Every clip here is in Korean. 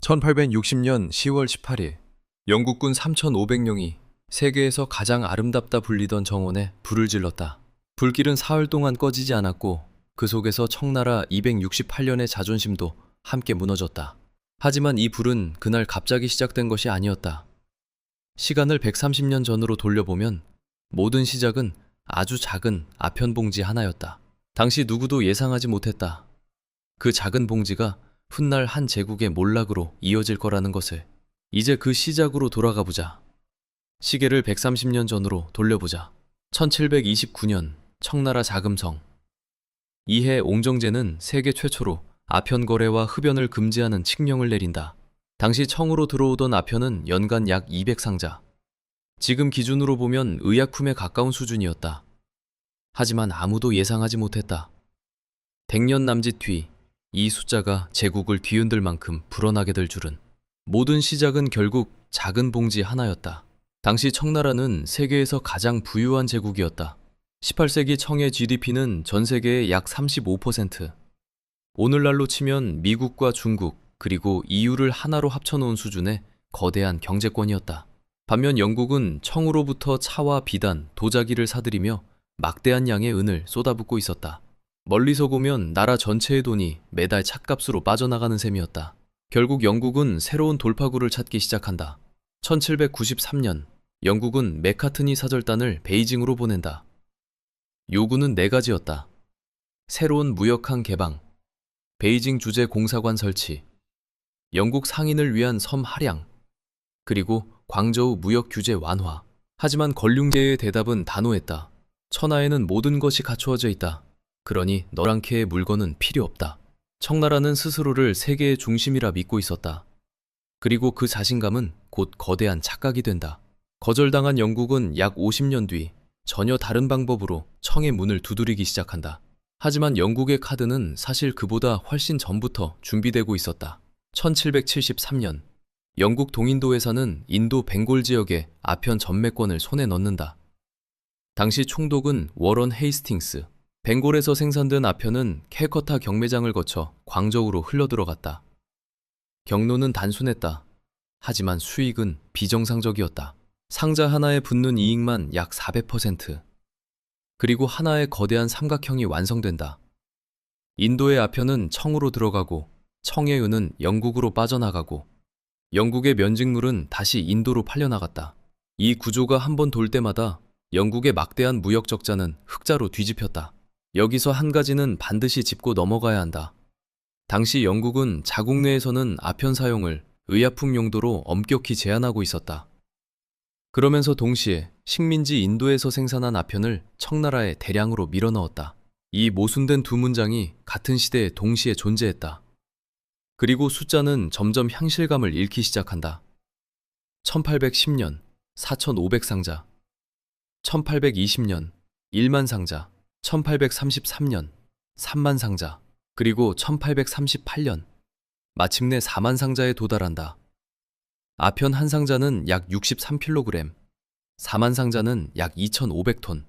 1860년 10월 18일, 영국군 3,500명이 세계에서 가장 아름답다 불리던 정원에 불을 질렀다. 불길은 사흘 동안 꺼지지 않았고 그 속에서 청나라 268년의 자존심도 함께 무너졌다. 하지만 이 불은 그날 갑자기 시작된 것이 아니었다. 시간을 130년 전으로 돌려보면 모든 시작은 아주 작은 아편 봉지 하나였다. 당시 누구도 예상하지 못했다. 그 작은 봉지가 훗날 한 제국의 몰락으로 이어질 거라는 것을. 이제 그 시작으로 돌아가 보자. 시계를 130년 전으로 돌려보자. 1729년 청나라 자금성. 이해 옹정제는 세계 최초로 아편 거래와 흡연을 금지하는 칙령을 내린다. 당시 청으로 들어오던 아편은 연간 약 200상자. 지금 기준으로 보면 의약품에 가까운 수준이었다. 하지만 아무도 예상하지 못했다. 100년 남짓 뒤 이 숫자가 제국을 뒤흔들 만큼 불어나게 될 줄은. 모든 시작은 결국 작은 봉지 하나였다. 당시 청나라는 세계에서 가장 부유한 제국이었다. 18세기 청의 GDP는 전 세계의 약 35%. 오늘날로 치면 미국과 중국 그리고 EU를 하나로 합쳐놓은 수준의 거대한 경제권이었다. 반면 영국은 청으로부터 차와 비단, 도자기를 사들이며 막대한 양의 은을 쏟아붓고 있었다. 멀리서 보면 나라 전체의 돈이 매달 찻값으로 빠져나가는 셈이었다. 결국 영국은 새로운 돌파구를 찾기 시작한다. 1793년 영국은 맥카트니 사절단을 베이징으로 보낸다. 요구는 4가지였다. 새로운 무역항 개방, 베이징 주재 공사관 설치, 영국 상인을 위한 섬 할양, 그리고 광저우 무역 규제 완화. 하지만 걸륭제의 대답은 단호했다. 천하에는 모든 것이 갖추어져 있다. 그러니 너랑케의 물건은 필요 없다. 청나라는 스스로를 세계의 중심이라 믿고 있었다. 그리고 그 자신감은 곧 거대한 착각이 된다. 거절당한 영국은 약 50년 뒤 전혀 다른 방법으로 청의 문을 두드리기 시작한다. 하지만 영국의 카드는 사실 그보다 훨씬 전부터 준비되고 있었다. 1773년 영국 동인도에서는 인도 벵골 지역의 아편 전매권을 손에 넣는다. 당시 총독은 워런 헤이스팅스. 벵골에서 생산된 아편은 캘커타 경매장을 거쳐 광저우로 흘러들어갔다. 경로는 단순했다. 하지만 수익은 비정상적이었다. 상자 하나에 붙는 이익만 약 400%. 그리고 하나의 거대한 삼각형이 완성된다. 인도의 아편은 청으로 들어가고 청의 은은 영국으로 빠져나가고 영국의 면직물은 다시 인도로 팔려나갔다. 이 구조가 한 번 돌 때마다 영국의 막대한 무역 적자는 흑자로 뒤집혔다. 여기서 한 가지는 반드시 짚고 넘어가야 한다. 당시 영국은 자국 내에서는 아편 사용을 의약품 용도로 엄격히 제한하고 있었다. 그러면서 동시에 식민지 인도에서 생산한 아편을 청나라에 대량으로 밀어넣었다. 이 모순된 두 문장이 같은 시대에 동시에 존재했다. 그리고 숫자는 점점 향실감을 잃기 시작한다. 1810년 4,500상자, 1820년 1만 상자, 1833년 3만 상자, 그리고 1838년 마침내 4만 상자에 도달한다. 아편 한 상자는 약 63kg, 4만 상자는 약 2,500톤,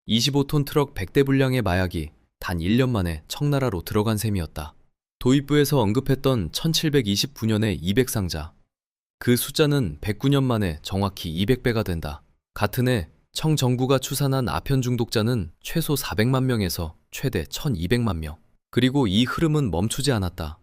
25톤 트럭 100대 분량의 마약이 단 1년 만에 청나라로 들어간 셈이었다. 도입부에서 언급했던 1729년의 200상자, 그 숫자는 109년 만에 정확히 200배가 된다. 같은 해 청 정부가 추산한 아편 중독자는 최소 400만 명에서 최대 1200만 명. 그리고 이 흐름은 멈추지 않았다.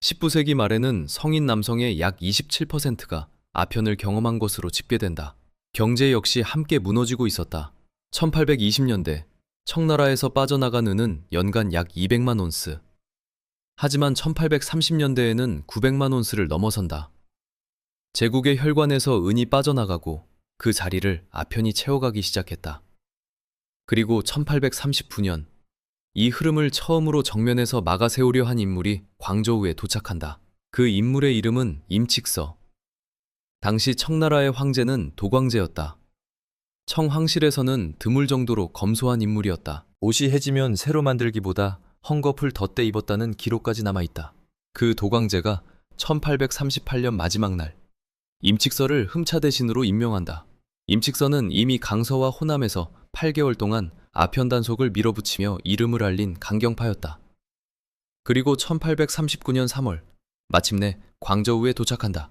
19세기 말에는 성인 남성의 약 27%가 아편을 경험한 것으로 집계된다. 경제 역시 함께 무너지고 있었다. 1820년대 청나라에서 빠져나간 은은 연간 약 200만 온스. 하지만 1830년대에는 900만 온스를 넘어선다. 제국의 혈관에서 은이 빠져나가고 그 자리를 아편이 채워가기 시작했다. 그리고 1839년 이 흐름을 처음으로 정면에서 막아세우려 한 인물이 광저우에 도착한다. 그 인물의 이름은 임칙서. 당시 청나라의 황제는 도광제였다. 청황실에서는 드물 정도로 검소한 인물이었다. 옷이 해지면 새로 만들기보다 헝겊을 덧대 입었다는 기록까지 남아있다. 그 도광제가 1838년 마지막 날 임칙서를 흠차 대신으로 임명한다. 임칙서는 이미 강서와 호남에서 8개월 동안 아편 단속을 밀어붙이며 이름을 알린 강경파였다. 그리고 1839년 3월 마침내 광저우에 도착한다.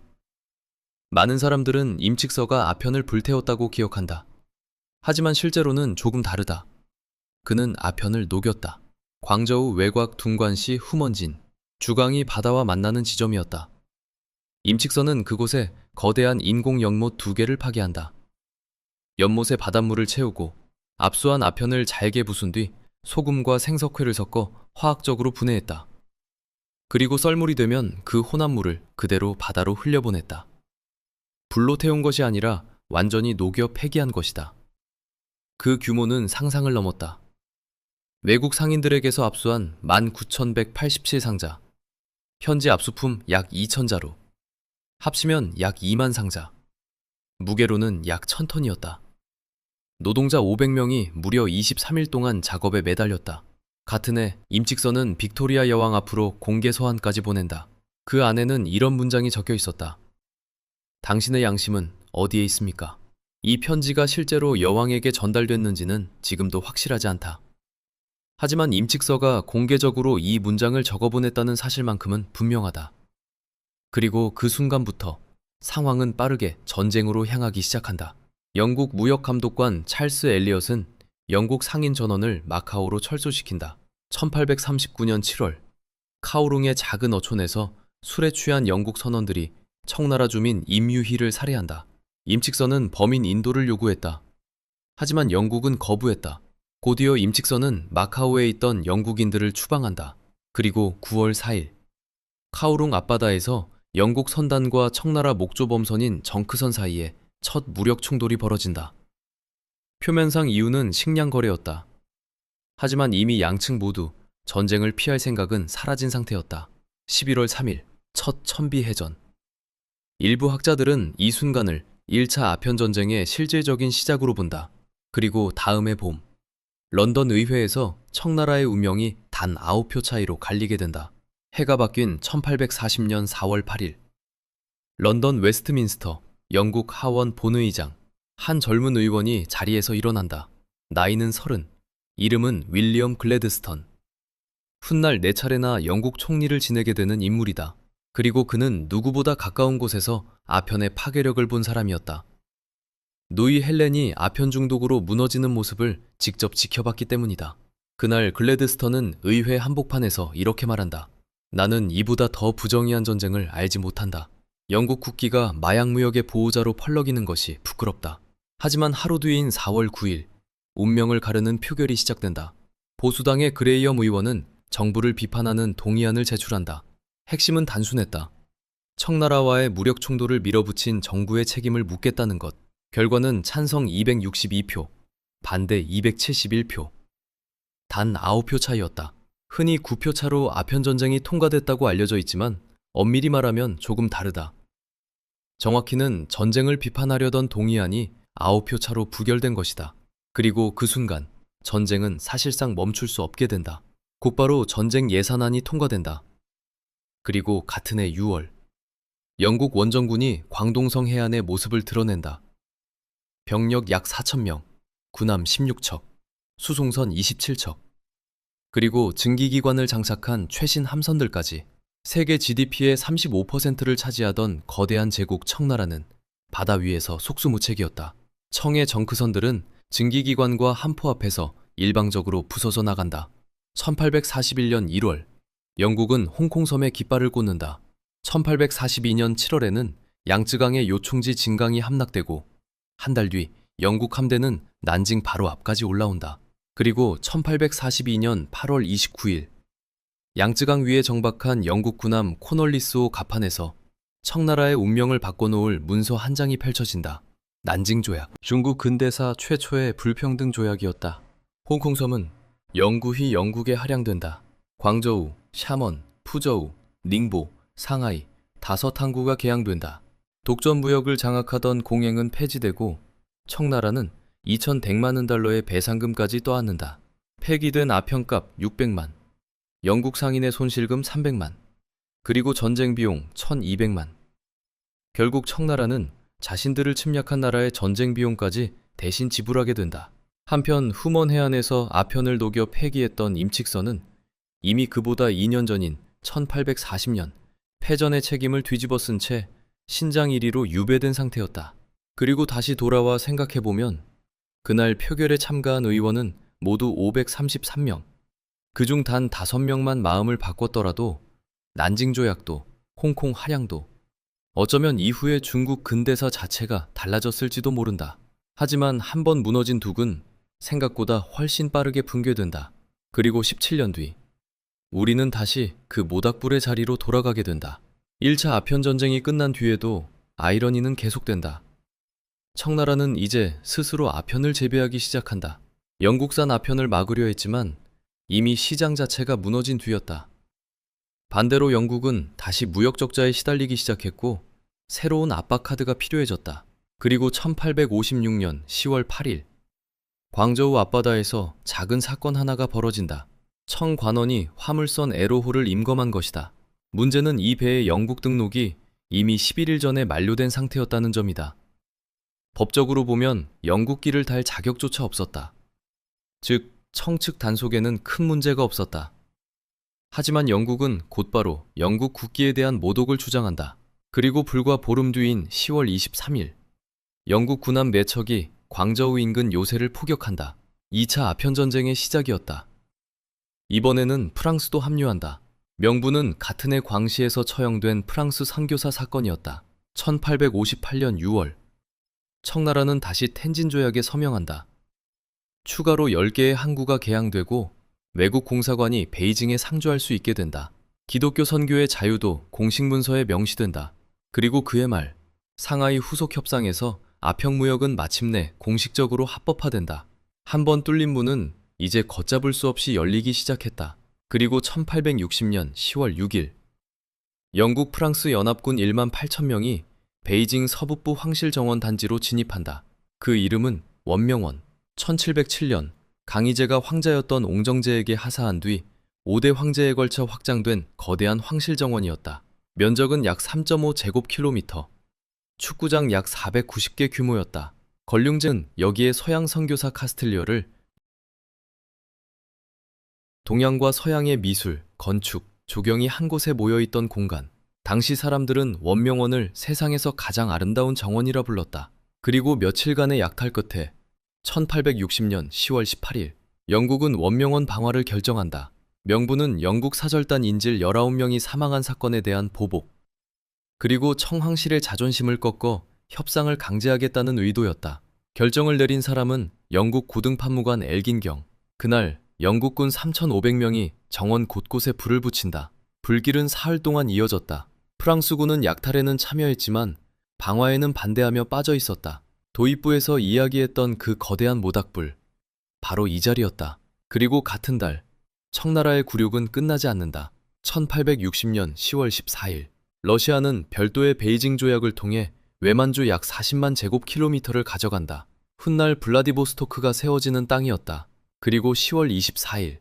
많은 사람들은 임칙서가 아편을 불태웠다고 기억한다. 하지만 실제로는 조금 다르다. 그는 아편을 녹였다. 광저우 외곽 둥관시 후먼진, 주강이 바다와 만나는 지점이었다. 임칙서는 그곳에 거대한 인공 연못 2개를 파괴한다. 연못에 바닷물을 채우고 압수한 아편을 잘게 부순 뒤 소금과 생석회를 섞어 화학적으로 분해했다. 그리고 썰물이 되면 그 혼합물을 그대로 바다로 흘려보냈다. 불로 태운 것이 아니라 완전히 녹여 폐기한 것이다. 그 규모는 상상을 넘었다. 외국 상인들에게서 압수한 19,187상자, 현지 압수품 약 2,000자루, 합치면 약 2만 상자, 무게로는 약 1,000톤이었다. 노동자 500명이 무려 23일 동안 작업에 매달렸다. 같은 해 임칙서는 빅토리아 여왕 앞으로 공개 서한까지 보낸다. 그 안에는 이런 문장이 적혀 있었다. 당신의 양심은 어디에 있습니까? 이 편지가 실제로 여왕에게 전달됐는지는 지금도 확실하지 않다. 하지만 임칙서가 공개적으로 이 문장을 적어보냈다는 사실만큼은 분명하다. 그리고 그 순간부터 상황은 빠르게 전쟁으로 향하기 시작한다. 영국 무역감독관 찰스 엘리엇은 영국 상인 전원을 마카오로 철수시킨다. 1839년 7월, 카오룽의 작은 어촌에서 술에 취한 영국 선원들이 청나라 주민 임유희를 살해한다. 임칙서는 범인 인도를 요구했다. 하지만 영국은 거부했다. 곧이어 임칙서는 마카오에 있던 영국인들을 추방한다. 그리고 9월 4일, 카오룽 앞바다에서 영국 선단과 청나라 목조범선인 정크선 사이에 첫 무력 충돌이 벌어진다. 표면상 이유는 식량 거래였다. 하지만 이미 양측 모두 전쟁을 피할 생각은 사라진 상태였다. 11월 3일, 첫 천비해전. 일부 학자들은 이 순간을 1차 아편 전쟁의 실질적인 시작으로 본다. 그리고 다음해 봄, 런던 의회에서 청나라의 운명이 단 9표 차이로 갈리게 된다. 해가 바뀐 1840년 4월 8일, 런던 웨스트민스터 영국 하원 본의장, 한 젊은 의원이 자리에서 일어난다. 나이는 30, 이름은 윌리엄 글래드스턴. 훗날 4차례나 영국 총리를 지내게 되는 인물이다. 그리고 그는 누구보다 가까운 곳에서 아편의 파괴력을 본 사람이었다. 누이 헬렌이 아편 중독으로 무너지는 모습을 직접 지켜봤기 때문이다. 그날 글래드스턴은 의회 한복판에서 이렇게 말한다. 나는 이보다 더 부정의한 전쟁을 알지 못한다. 영국 국기가 마약 무역의 보호자로 펄럭이는 것이 부끄럽다. 하지만 하루 뒤인 4월 9일, 운명을 가르는 표결이 시작된다. 보수당의 그레이엄 의원은 정부를 비판하는 동의안을 제출한다. 핵심은 단순했다. 청나라와의 무력 충돌을 밀어붙인 정부의 책임을 묻겠다는 것. 결과는 찬성 262표, 반대 271표. 단 9표 차이였다. 흔히 9표 차로 아편 전쟁이 통과됐다고 알려져 있지만 엄밀히 말하면 조금 다르다. 정확히는 전쟁을 비판하려던 동의안이 9표 차로 부결된 것이다. 그리고 그 순간 전쟁은 사실상 멈출 수 없게 된다. 곧바로 전쟁 예산안이 통과된다. 그리고 같은 해 6월, 영국 원정군이 광동성 해안의 모습을 드러낸다. 병력 약 4,000명, 군함 16척, 수송선 27척, 그리고 증기기관을 장착한 최신 함선들까지. 세계 GDP의 35%를 차지하던 거대한 제국 청나라는 바다 위에서 속수무책이었다. 청의 정크선들은 증기기관과 함포 앞에서 일방적으로 부서져 나간다. 1841년 1월, 영국은 홍콩섬에 깃발을 꽂는다. 1842년 7월에는 양쯔강의 요충지 진강이 함락되고 한 달 뒤 영국 함대는 난징 바로 앞까지 올라온다. 그리고 1842년 8월 29일, 양쯔강 위에 정박한 영국 군함 코널리스호 갑판에서 청나라의 운명을 바꿔놓을 문서 한 장이 펼쳐진다. 난징조약. 중국 근대사 최초의 불평등 조약이었다. 홍콩섬은 영구히 영국에 할양된다. 광저우, 샤먼, 푸저우, 닝보, 상하이 5항구가 개항된다. 독점무역을 장악하던 공행은 폐지되고 청나라는 2,100만 원 달러의 배상금까지 떠안는다. 폐기된 아편값 600만, 영국 상인의 손실금 300만, 그리고 전쟁 비용 1,200만. 결국 청나라는 자신들을 침략한 나라의 전쟁 비용까지 대신 지불하게 된다. 한편 후먼 해안에서 아편을 녹여 폐기했던 임칙서는 이미 그보다 2년 전인 1840년 패전의 책임을 뒤집어 쓴 채 신장 1위로 유배된 상태였다. 그리고 다시 돌아와 생각해보면 그날 표결에 참가한 의원은 모두 533명. 그중 단 5명만 마음을 바꿨더라도 난징 조약도 홍콩 할양도 어쩌면 이후의 중국 근대사 자체가 달라졌을지도 모른다. 하지만 한 번 무너진 둑은 생각보다 훨씬 빠르게 붕괴된다. 그리고 17년 뒤 우리는 다시 그 모닥불의 자리로 돌아가게 된다. 1차 아편전쟁이 끝난 뒤에도 아이러니는 계속된다. 청나라는 이제 스스로 아편을 재배하기 시작한다. 영국산 아편을 막으려 했지만 이미 시장 자체가 무너진 뒤였다. 반대로 영국은 다시 무역 적자에 시달리기 시작했고 새로운 압박 카드가 필요해졌다. 그리고 1856년 10월 8일 광저우 앞바다에서 작은 사건 하나가 벌어진다. 청관원이 화물선 에로호를 임검한 것이다. 문제는 이 배의 영국 등록이 이미 11일 전에 만료된 상태였다는 점이다. 법적으로 보면 영국기를 달 자격조차 없었다. 즉, 청측 단속에는 큰 문제가 없었다. 하지만 영국은 곧바로 영국 국기에 대한 모독을 주장한다. 그리고 불과 보름 뒤인 10월 23일, 영국 군함 4척이 광저우 인근 요새를 포격한다. 2차 아편전쟁의 시작이었다. 이번에는 프랑스도 합류한다. 명분은 같은 해 광시에서 처형된 프랑스 선교사 사건이었다. 1858년 6월, 청나라는 다시 텐진 조약에 서명한다. 추가로 10개의 항구가 개항되고 외국 공사관이 베이징에 상주할 수 있게 된다. 기독교 선교의 자유도 공식 문서에 명시된다. 그리고 그해 말, 상하이 후속 협상에서 아평무역은 마침내 공식적으로 합법화된다. 한 번 뚫린 문은 이제 걷잡을 수 없이 열리기 시작했다. 그리고 1860년 10월 6일, 영국 프랑스 연합군 1만 8천 명이 베이징 서북부 황실정원 단지로 진입한다. 그 이름은 원명원. 1707년 강희제가 황자였던 옹정제에게 하사한 뒤 5대 황제에 걸쳐 확장된 거대한 황실정원이었다. 면적은 약 3.5제곱킬로미터, 축구장 약 490개 규모였다. 걸륭제는 여기에 서양 선교사 카스틸리어를 동양과 서양의 미술, 건축, 조경이 한 곳에 모여있던 공간. 당시 사람들은 원명원을 세상에서 가장 아름다운 정원이라 불렀다. 그리고 며칠간의 약탈 끝에 1860년 10월 18일, 영국은 원명원 방화를 결정한다. 명분은 영국 사절단 인질 19명이 사망한 사건에 대한 보복, 그리고 청황실의 자존심을 꺾어 협상을 강제하겠다는 의도였다. 결정을 내린 사람은 영국 고등판무관 엘긴경. 그날 영국군 3,500명이 정원 곳곳에 불을 붙인다. 불길은 사흘 동안 이어졌다. 프랑스군은 약탈에는 참여했지만 방화에는 반대하며 빠져 있었다. 도입부에서 이야기했던 그 거대한 모닥불, 바로 이 자리였다. 그리고 같은 달, 청나라의 굴욕은 끝나지 않는다. 1860년 10월 14일, 러시아는 별도의 베이징 조약을 통해 외만주 약 40만 제곱킬로미터를 가져간다. 훗날 블라디보스토크가 세워지는 땅이었다. 그리고 10월 24일,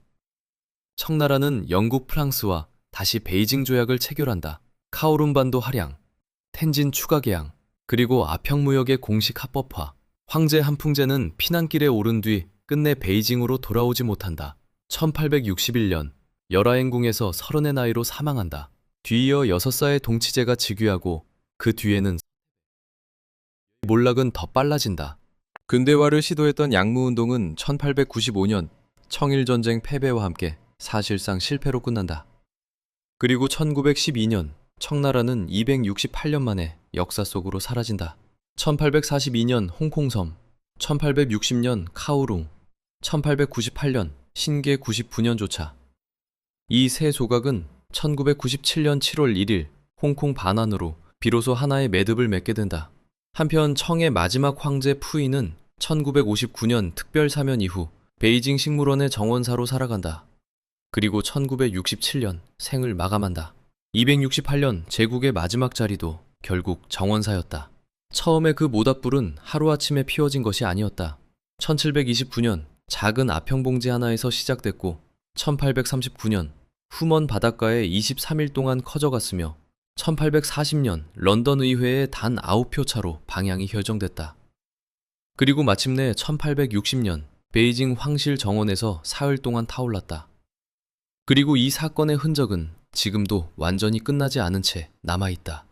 청나라는 영국 프랑스와 다시 베이징 조약을 체결한다. 카오룬반도 할양, 텐진 추가 개항, 그리고 아평무역의 공식 합법화. 황제 한풍제는 피난길에 오른 뒤 끝내 베이징으로 돌아오지 못한다. 1861년 열하행궁에서 30의 나이로 사망한다. 뒤이어 6사의 동치제가 즉위하고 그 뒤에는 몰락은 더 빨라진다. 근대화를 시도했던 양무운동은 1895년 청일전쟁 패배와 함께 사실상 실패로 끝난다. 그리고 1912년 청나라는 268년 만에 역사 속으로 사라진다. 1842년 홍콩섬, 1860년 카오룽, 1898년 신계 99년조차. 이 세 조각은 1997년 7월 1일 홍콩 반환으로 비로소 하나의 매듭을 맺게 된다. 한편 청의 마지막 황제 푸이는 1959년 특별 사면 이후 베이징 식물원의 정원사로 살아간다. 그리고 1967년 생을 마감한다. 268년 제국의 마지막 자리도 결국 정원사였다. 처음에 그 모닥불은 하루아침에 피워진 것이 아니었다. 1729년 작은 아평봉지 하나에서 시작됐고 1839년 후먼 바닷가에 23일 동안 커져갔으며 1840년 런던 의회의 단 9표 차로 방향이 결정됐다. 그리고 마침내 1860년 베이징 황실 정원에서 사흘 동안 타올랐다. 그리고 이 사건의 흔적은 지금도 완전히 끝나지 않은 채 남아있다.